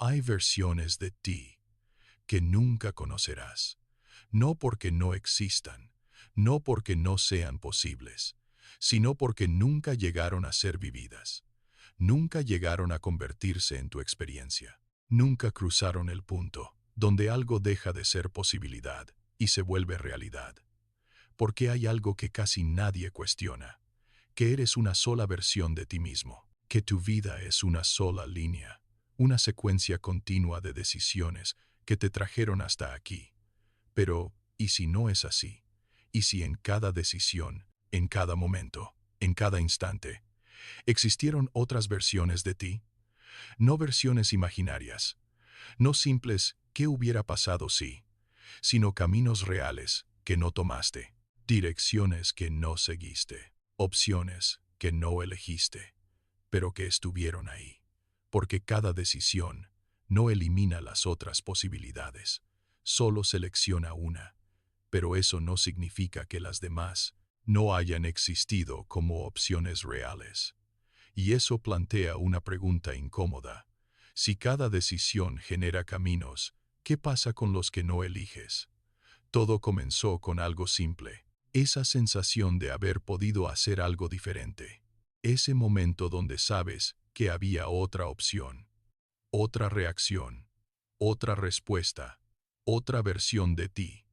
Hay versiones de ti que nunca conocerás, no porque no existan, no porque no sean posibles, sino porque nunca llegaron a ser vividas, nunca llegaron a convertirse en tu experiencia, nunca cruzaron el punto donde algo deja de ser posibilidad y se vuelve realidad. Porque hay algo que casi nadie cuestiona, que eres una sola versión de ti mismo, que tu vida es una sola línea, una secuencia continua de decisiones que te trajeron hasta aquí. Pero, ¿y si no es así? ¿Y si en cada decisión, en cada momento, en cada instante, existieron otras versiones de ti? No versiones imaginarias, no simples ¿qué hubiera pasado si?, sino caminos reales que no tomaste, direcciones que no seguiste, opciones que no elegiste, pero que estuvieron ahí. Porque cada decisión no elimina las otras posibilidades, solo selecciona una, pero eso no significa que las demás no hayan existido como opciones reales. Y eso plantea una pregunta incómoda. Si cada decisión genera caminos, ¿qué pasa con los que no eliges? Todo comenzó con algo simple, esa sensación de haber podido hacer algo diferente. Ese momento donde sabes que había otra opción, otra reacción, otra respuesta, otra versión de ti,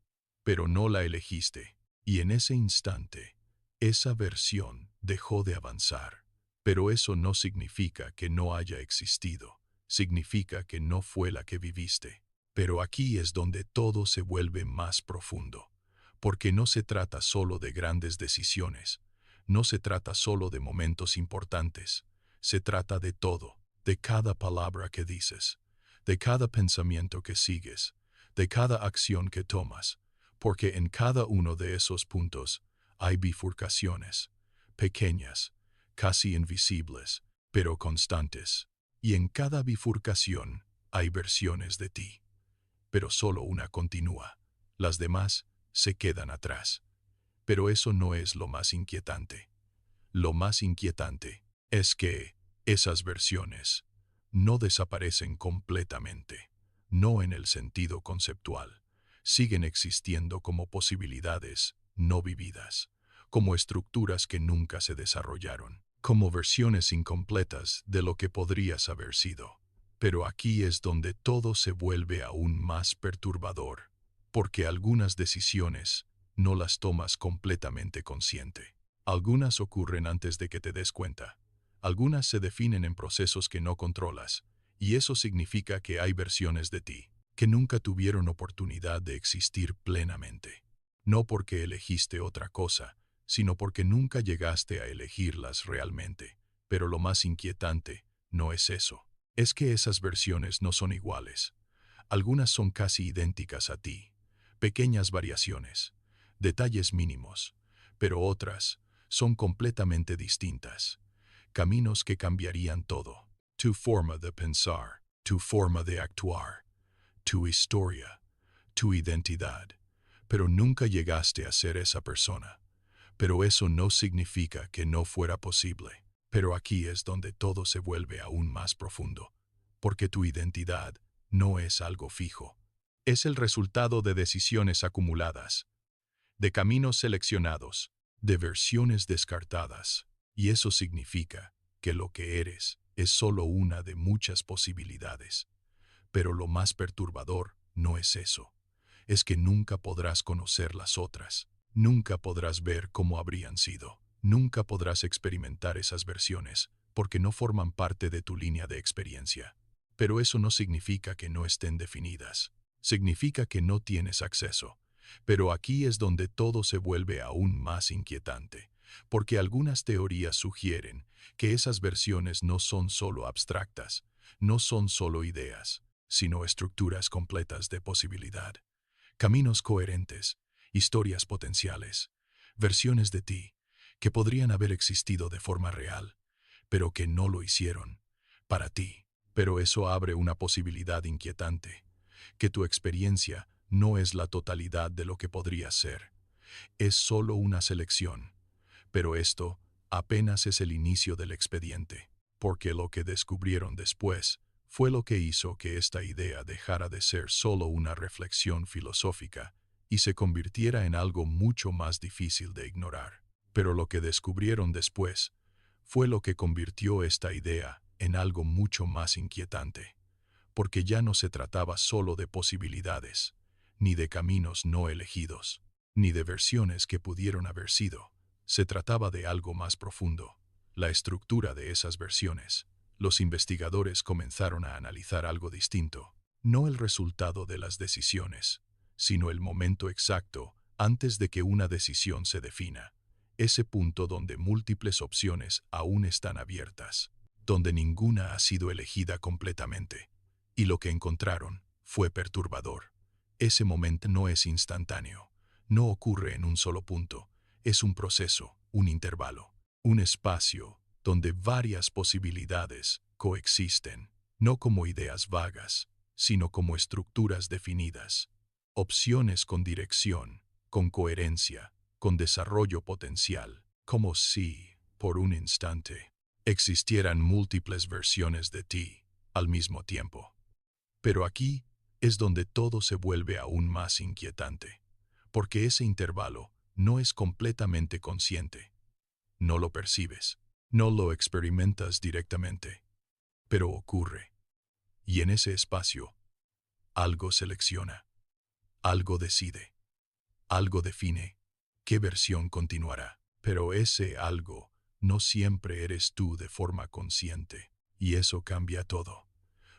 pero no la elegiste. Y en ese instante, esa versión dejó de avanzar. Pero eso no significa que no haya existido, significa que no fue la que viviste. Pero aquí es donde todo se vuelve más profundo, porque no se trata solo de grandes decisiones, no se trata solo de momentos importantes, se trata de todo, de cada palabra que dices, de cada pensamiento que sigues, de cada acción que tomas, porque en cada uno de esos puntos hay bifurcaciones, pequeñas, casi invisibles, pero constantes, y en cada bifurcación hay versiones de ti. Pero solo una continúa, las demás se quedan atrás. Pero eso no es lo más inquietante. Lo más inquietante es que esas versiones no desaparecen completamente, no en el sentido conceptual, siguen existiendo como posibilidades no vividas, como estructuras que nunca se desarrollaron, como versiones incompletas de lo que podrías haber sido. Pero aquí es donde todo se vuelve aún más perturbador, porque algunas decisiones no las tomas completamente consciente. Algunas ocurren antes de que te des cuenta. Algunas se definen en procesos que no controlas, y eso significa que hay versiones de ti que nunca tuvieron oportunidad de existir plenamente. No porque elegiste otra cosa, sino porque nunca llegaste a elegirlas realmente. Pero lo más inquietante no es eso. Es que esas versiones no son iguales. Algunas son casi idénticas a ti. Pequeñas variaciones, detalles mínimos, pero otras son completamente distintas. Caminos que cambiarían todo. Tu forma de pensar, tu forma de actuar, tu historia, tu identidad. Pero nunca llegaste a ser esa persona. Pero eso no significa que no fuera posible. Pero aquí es donde todo se vuelve aún más profundo. Porque tu identidad no es algo fijo. Es el resultado de decisiones acumuladas, de caminos seleccionados, de versiones descartadas. Y eso significa que lo que eres es solo una de muchas posibilidades. Pero lo más perturbador no es eso. Es que nunca podrás conocer las otras. Nunca podrás ver cómo habrían sido. Nunca podrás experimentar esas versiones, porque no forman parte de tu línea de experiencia. Pero eso no significa que no estén definidas. Significa que no tienes acceso. Pero aquí es donde todo se vuelve aún más inquietante, porque algunas teorías sugieren que esas versiones no son solo abstractas, no son solo ideas, sino estructuras completas de posibilidad. Caminos coherentes, historias potenciales, versiones de ti que podrían haber existido de forma real, pero que no lo hicieron, para ti. Pero eso abre una posibilidad inquietante, que tu experiencia no es la totalidad de lo que podría ser. Es solo una selección. Pero esto apenas es el inicio del expediente, porque lo que descubrieron después fue lo que hizo que esta idea dejara de ser solo una reflexión filosófica y se convirtiera en algo mucho más difícil de ignorar. Pero lo que descubrieron después fue lo que convirtió esta idea en algo mucho más inquietante, porque ya no se trataba solo de posibilidades, ni de caminos no elegidos, ni de versiones que pudieron haber sido. Se trataba de algo más profundo, la estructura de esas versiones. Los investigadores comenzaron a analizar algo distinto, no el resultado de las decisiones, sino el momento exacto antes de que una decisión se defina, ese punto donde múltiples opciones aún están abiertas, donde ninguna ha sido elegida completamente. Y lo que encontraron fue perturbador. Ese momento no es instantáneo, no ocurre en un solo punto, es un proceso, un intervalo, un espacio donde varias posibilidades coexisten, no como ideas vagas, sino como estructuras definidas, opciones con dirección, con coherencia, con desarrollo potencial, como si, por un instante, existieran múltiples versiones de ti al mismo tiempo. Pero aquí es donde todo se vuelve aún más inquietante, porque ese intervalo no es completamente consciente. No lo percibes, no lo experimentas directamente, pero ocurre. Y en ese espacio, algo selecciona, algo decide, algo define qué versión continuará. Pero ese algo no siempre eres tú de forma consciente, y eso cambia todo,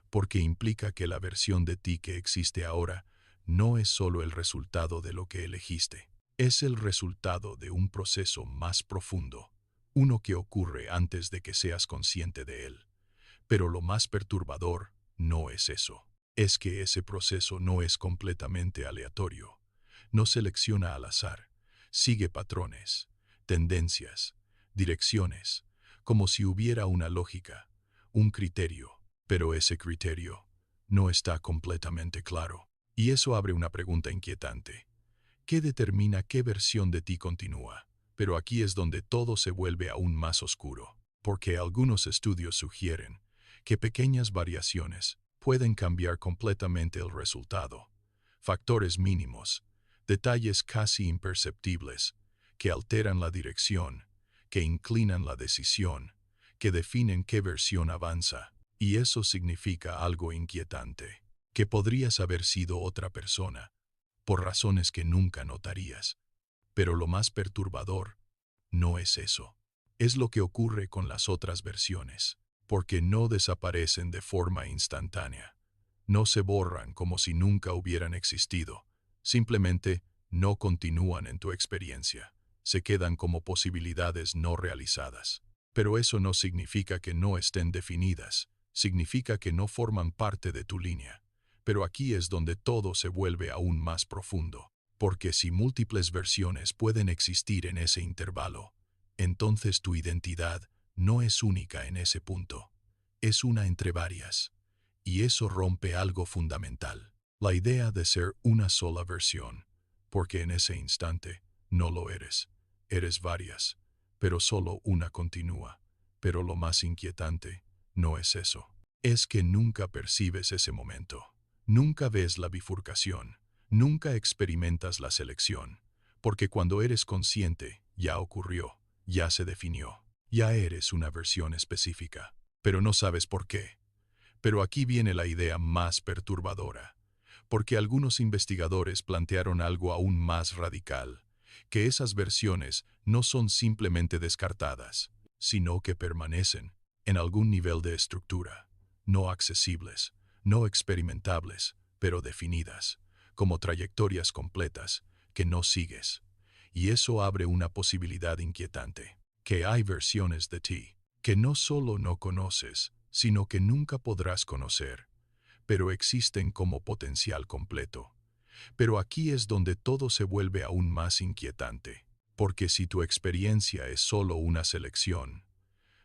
porque implica que la versión de ti que existe ahora no es solo el resultado de lo que elegiste, es el resultado de un proceso más profundo, uno que ocurre antes de que seas consciente de él. Pero lo más perturbador no es eso, es que ese proceso no es completamente aleatorio, no selecciona al azar, sigue patrones, tendencias, direcciones, como si hubiera una lógica, un criterio, pero ese criterio no está completamente claro. Y eso abre una pregunta inquietante. ¿Qué determina qué versión de ti continúa? Pero aquí es donde todo se vuelve aún más oscuro, porque algunos estudios sugieren que pequeñas variaciones pueden cambiar completamente el resultado. Factores mínimos, detalles casi imperceptibles, que alteran la dirección, que inclinan la decisión, que definen qué versión avanza. Y eso significa algo inquietante, que podrías haber sido otra persona, por razones que nunca notarías. Pero lo más perturbador no es eso. Es lo que ocurre con las otras versiones, porque no desaparecen de forma instantánea. No se borran como si nunca hubieran existido. Simplemente no continúan en tu experiencia. Se quedan como posibilidades no realizadas. Pero eso no significa que no estén definidas. Significa que no forman parte de tu línea. Pero aquí es donde todo se vuelve aún más profundo, porque si múltiples versiones pueden existir en ese intervalo, entonces tu identidad no es única en ese punto, es una entre varias, y eso rompe algo fundamental, la idea de ser una sola versión, porque en ese instante no lo eres, eres varias, pero solo una continúa. Pero lo más inquietante no es eso, es que nunca percibes ese momento. Nunca ves la bifurcación, nunca experimentas la selección, porque cuando eres consciente, ya ocurrió, ya se definió, ya eres una versión específica, pero no sabes por qué. Pero aquí viene la idea más perturbadora, porque algunos investigadores plantearon algo aún más radical, que esas versiones no son simplemente descartadas, sino que permanecen en algún nivel de estructura, no accesibles, no experimentables, pero definidas, como trayectorias completas que no sigues. Y eso abre una posibilidad inquietante, que hay versiones de ti que no solo no conoces, sino que nunca podrás conocer, pero existen como potencial completo. Pero aquí es donde todo se vuelve aún más inquietante, porque si tu experiencia es solo una selección,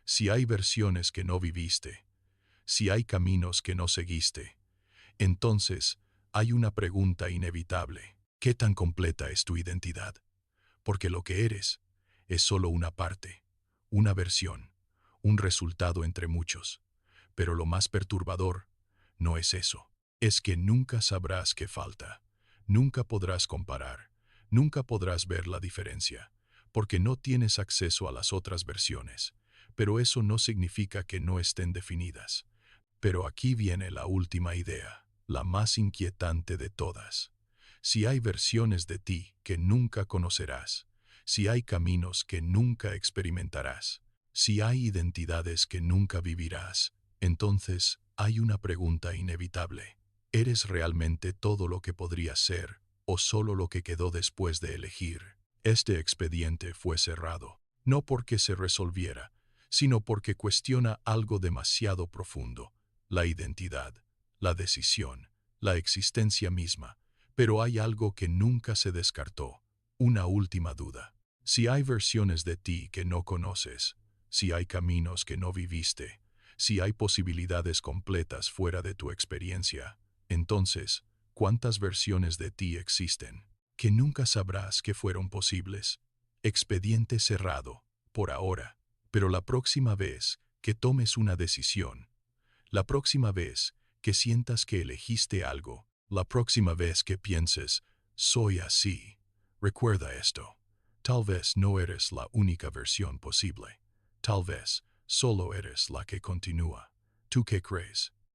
si hay versiones que no viviste, si hay caminos que no seguiste, entonces hay una pregunta inevitable. ¿Qué tan completa es tu identidad? Porque lo que eres es solo una parte, una versión, un resultado entre muchos. Pero lo más perturbador no es eso. Es que nunca sabrás qué falta. Nunca podrás comparar. Nunca podrás ver la diferencia, porque no tienes acceso a las otras versiones. Pero eso no significa que no estén definidas. Pero aquí viene la última idea, la más inquietante de todas. Si hay versiones de ti que nunca conocerás, si hay caminos que nunca experimentarás, si hay identidades que nunca vivirás, entonces hay una pregunta inevitable. ¿Eres realmente todo lo que podrías ser o solo lo que quedó después de elegir? Este expediente fue cerrado, no porque se resolviera, sino porque cuestiona algo demasiado profundo, la identidad, la decisión, la existencia misma. Pero hay algo que nunca se descartó, una última duda. Si hay versiones de ti que no conoces, si hay caminos que no viviste, si hay posibilidades completas fuera de tu experiencia, entonces, ¿cuántas versiones de ti existen que nunca sabrás que fueron posibles? Expediente cerrado, por ahora, pero la próxima vez que tomes una decisión, la próxima vez que sientas que elegiste algo, la próxima vez que pienses, soy así, recuerda esto. Tal vez no eres la única versión posible. Tal vez solo eres la que continúa. ¿Tú qué crees?